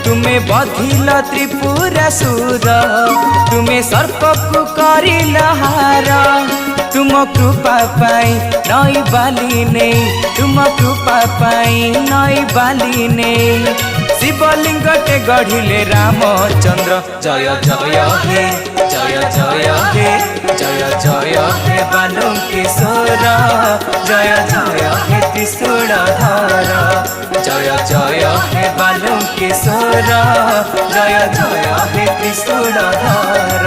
तुम्हें बधिल त्रिपुरासुर तुम्हें सर्प को करिल हार तुम कृपा पाई नई बाली ने तुम कृपा पाई नई बाली ने शिवलिंग टे गढ़िले रामचंद्र जय जय हे जय जय हे जय जय हे बालुकेश्वर जय जय हे त्रिशूलधर जय जय हे बालुकेश्वर जय जय हे त्रिशूलधर।